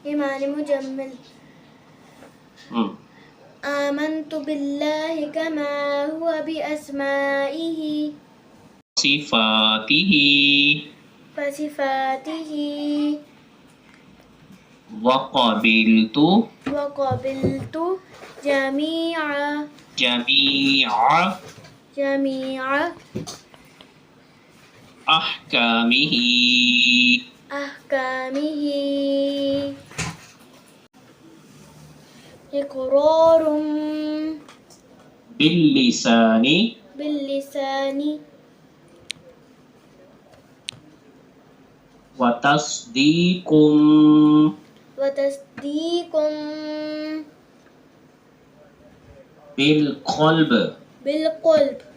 إيمان مجمل. آمنت بالله كما هو بأسمائه صفاته وصفاته وقبلت وقبلت جميع أحكامه إقرار باللسان وتصديق بالقلب